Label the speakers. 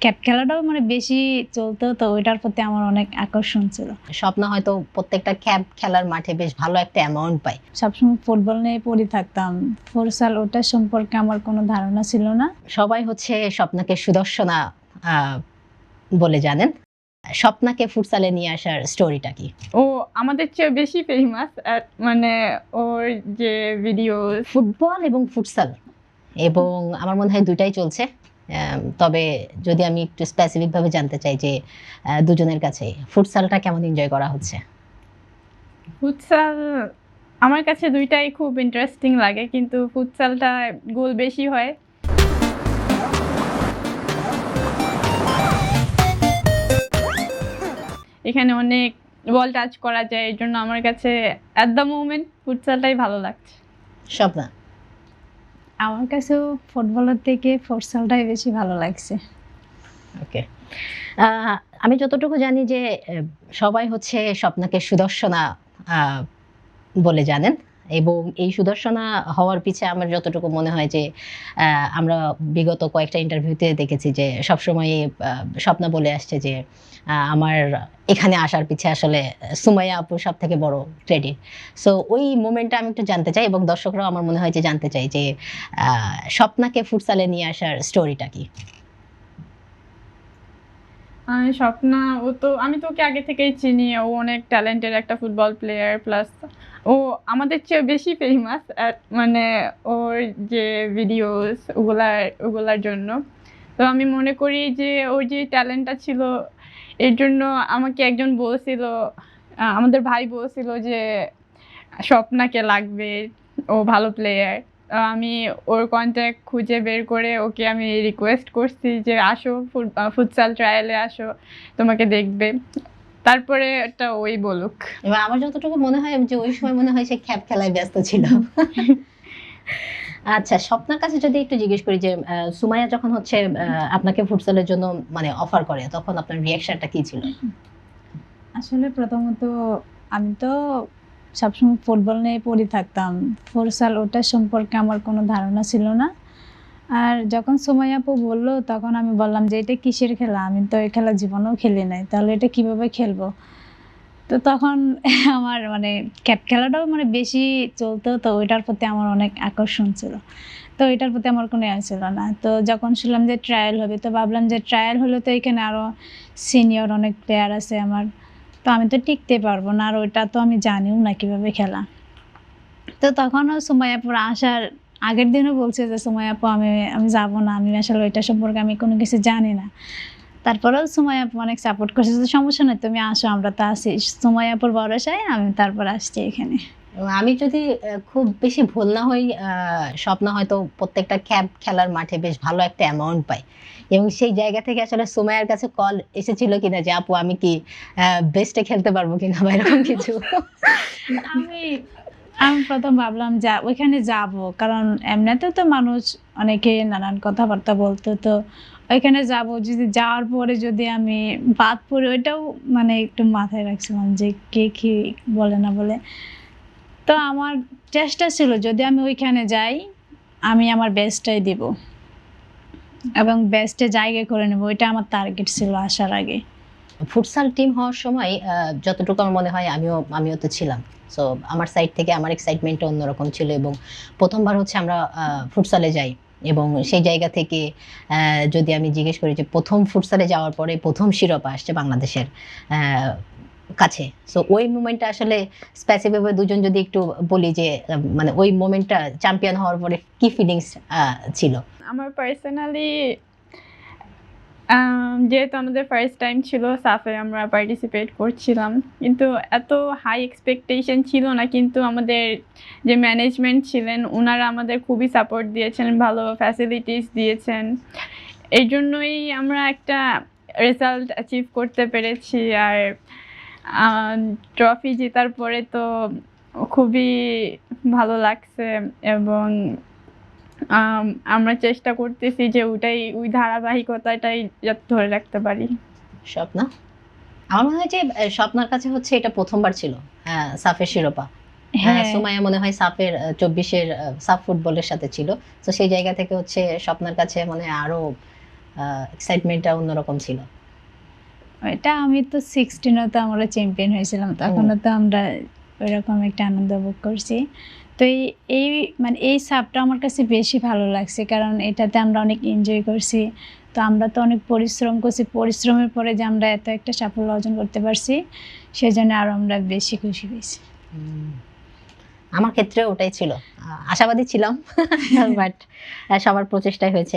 Speaker 1: Cap খেলাটাও মানে বেশি চলতো, তো ওইটার প্রতি আমার অনেক আকর্ষণ ছিল।
Speaker 2: স্বপ্ন হয়তো প্রত্যেকটা ক্যাপ খেলার মাঠে বেশ ভালো একটা অ্যামাউন্ট পায়।
Speaker 1: সবসময় ফুটবল নিয়ে পড়ে থাকতাম। ফুটসাল ওটা সম্পর্কে আমার কোনো ধারণা ছিল না।
Speaker 2: সবাই হচ্ছে স্বপ্নাকে সুদর্শনা বলে জানেন। স্বপ্নাকে ফুটসালে নিয়ে আসার স্টোরিটা কি?
Speaker 3: ও আমাদের চেয়ে বেশি ফেমাস, মানে ওর যে ভিডিও।
Speaker 2: ফুটবল এবং ফুটসাল এবং আমার মনে হয় দুটাই চলছে। তবে যদি আমি একটু স্পেসিফিক ভাবে জানতে চাই যে দুজনের কাছে ফুটসালটা কেমন এনজয় করা হচ্ছে?
Speaker 3: ফুটসাল আমার কাছে দুইটাই খুব ইন্টারেস্টিং লাগে, কিন্তু ফুটসালটা গোল বেশি হয়। এখানে অনেক বল টাচ করা যায়, এই জন্য আমার কাছে অ্যাট দ্য মোমেন্ট ফুটসালটাই ভালো লাগছে।
Speaker 2: স্বপ্না?
Speaker 1: আমার কাছেও ফুটবলের থেকে ফুটসালটাই বেশি ভালো লাগছে।
Speaker 2: ওকে, আমি যতটুকু জানি যে সবাই হচ্ছে স্বপ্নাকে সুদর্শনা বলে জানেন এবং এই সুদর্শনা হওয়ার পিছে আমার যতটুকু মনে হয় যে আমরা বিগত কয়েকটা ইন্টারভিউতে দেখেছি যে সবসময় স্বপ্না বলে আসছে যে আমার এখানে আসার পিছে আসলে সুমাইয়া আপুর সব থেকে বড় ক্রেডিট। সো ওই মোমেন্টটা আমি একটু জানতে চাই এবং দর্শকরাও আমার মনে হয় যে জানতে চাই যে স্বপ্নাকে ফুটসালে নিয়ে আসার স্টোরিটা কি?
Speaker 3: স্বপ্না আমি তো ওকে আগে থেকেই চিনি। ও অনেক ট্যালেন্টেড একটা ফুটবল প্লেয়ার, প্লাস ও আমাদের চেয়ে বেশি ফেমাস, মানে ওর যে ভিডিওস ওগুলার জন্য। তো আমি মনে করি যে ওর যে ট্যালেন্টটা ছিল, এর জন্য আমাকে একজন বলছিল, আমাদের ভাই বলছিল যে স্বপ্নাকে লাগবে, ও ভালো প্লেয়ার। আমি ওর কন্ট্যাক্ট খুঁজে বের করে ওকে আমি রিকোয়েস্ট করছি যে আসো ফুটসাল ট্রায়ালে আসো, তোমাকে দেখবে। তারপরে এটা ওই বলুক।
Speaker 2: এবার আমার যতটুকু মনে হয় যে ওই সময় মনে হয় সে খ্যাপ খেলায় ব্যস্ত ছিল। আচ্ছা, স্বপ্নার কাছে যদি একটু জিজ্ঞেস করি যে সুমাইয়া যখন হচ্ছে আপনাকে ফুটসালের জন্য মানে অফার করে, তখন আপনার রিয়াকশনটা কি ছিল?
Speaker 1: আসলে প্রথমত আমি তো সবসময় ফুটবল নিয়ে পড়ে থাকতাম। ফুটসাল ওটা সম্পর্কে আমার কোনো ধারণা ছিল না। আর যখন সুমাইয়া আপু বললো, তখন আমি বললাম যে এটা কিসের খেলা, আমি তো এই খেলা জীবনেও খেলি নাই, তাহলে এটা কিভাবে খেলবো। তো তখন আমার মানে ক্যাপ খেলাটাও মানে বেশি চলতো, তো ওইটার প্রতি আমার অনেক আকর্ষণ ছিল। তো এটার প্রতি আমার কোনো ইয়ে ছিল না। তো যখন শুনলাম যে ট্রায়াল হবে, তো ভাবলাম যে ট্রায়াল হলে তো এখানে আরও সিনিয়র অনেক প্লেয়ার আছে আমার, তো আমি তো টিকতে পারবো না, আর ওইটা তো আমি জানিও না কীভাবে খেলা। তো তখনও সুমাইয়া আপুর আসার আগের দিনও বলছে যে সুমাইয়া আপু আমি যাবো না, আমি আসলে ওইটা সম্পর্কে আমি কোনো কিছু জানি না। তারপরেও সুমাইয়া আপু অনেক সাপোর্ট করছে যে সমস্যা নেই, তুমি আসো, আমরা তো আছি। সুমাইয়া আপুর ভরসায় আমি তারপর আসছি এখানে।
Speaker 2: আমি যদি খুব বেশি ভুল না হই, স্বপ্না হয়তো প্রত্যেকটা ক্যাপ খেলার মাঠে বেশ ভালো একটা অ্যামাউন্ট পায় এবং সেই জায়গা থেকে আসলে সুমাইয়ার কাছে কল এসেছিল কিনা যে আপু আমি কি বেস্টে খেলতে পারবো কিনা বা এরকম কিছু?
Speaker 1: আমি প্রথম ভাবলাম যা ওইখানে যাব, কারণ এমনিতেও তো মানুষ অনেকে নানান কথাবার্তা বলতো, তো ওইখানে যাব, যদি যাওয়ার পরে যদি আমি বাদ পড়ি, ওইটাও মানে একটু মাথায় রাখছিলাম যে কে কি বলে না বলে। তো আমার চেষ্টা ছিল যদি আমি ওইখানে যাই, আমি আমার বেস্টটাই দিব এবং বেস্টে জায়গা করে নেব, ওইটা আমার টার্গেট ছিল আসার আগে।
Speaker 2: ফুটসাল টিম হওয়ার সময় যতটুকু আমার মনে হয় আমিও তো ছিলাম। সো আমার সাইড থেকে আমার এক্সাইটমেন্টটা অন্যরকম ছিল এবং প্রথমবার হচ্ছে আমরা ফুটসালে যাই এবং সেই জায়গা থেকে যদি আমি জিজ্ঞেস করি যে প্রথম ফুটসালে যাওয়ার পরে প্রথম শিরোপা আসছে বাংলাদেশের কাছে। সো ওই মোমেন্টটা আসলে স্পেসিফিকভাবে দুজন যদি একটু বলি যে মানে ওই মোমেন্টটা চ্যাম্পিয়ন হওয়ার পরে কি ফিলিংস ছিল?
Speaker 3: আমার পার্সোনালি যেহেতু আমাদের ফার্স্ট টাইম ছিল, সাফে আমরা পার্টিসিপেট করছিলাম, কিন্তু এত হাই এক্সপেকটেশন ছিল না। কিন্তু আমাদের যে ম্যানেজমেন্ট ছিলেন, ওনারা আমাদের খুবই সাপোর্ট দিয়েছেন, ভালো ফ্যাসিলিটিস দিয়েছেন। এই জন্যই আমরা একটা রেজাল্ট অ্যাচিভ করতে পেরেছি। আর ট্রফি জেতার পরে তো খুবই ভালো লাগছে এবং আমরা চেষ্টা করতেছি যে ওই ধারাবাহিকতাটাই যাতে ধরে রাখতে পারি।
Speaker 2: স্বপ্না? আমার মনে হয় যে স্বপ্নার কাছে হচ্ছে এটা প্রথমবার ছিল সাফের শিরোপা। সুমাইয়া মনে হয় সাফের 24-এর সাফ ফুটবলের সাথে ছিল। তো সেই জায়গা থেকে হচ্ছে স্বপ্নার কাছে মানে আরো এক্সাইটমেন্টটা অন্যরকম ছিল।
Speaker 1: এটা আমি তো 16 তো আমরা চ্যাম্পিয়ন হয়েছিলাম, তখনও তো আমরা ওইরকম একটা আনন্দ ভোগ করছি। তো এই মানে এই সাপটা আমার কাছে বেশি ভালো লাগছে, কারণ এটাতে আমরা অনেক এনজয় করছি। তো আমরা তো অনেক পরিশ্রম করছি, পরিশ্রমের পরে যে আমরা এত একটা সাফল্য অর্জন করতে পারছি, সেজন্য আরও আমরা বেশি খুশি হয়েছি।
Speaker 2: আমার ক্ষেত্রে ওটাই ছিল, আশাবাদী ছিলাম বাট সবার প্রচেষ্টাই হয়েছে।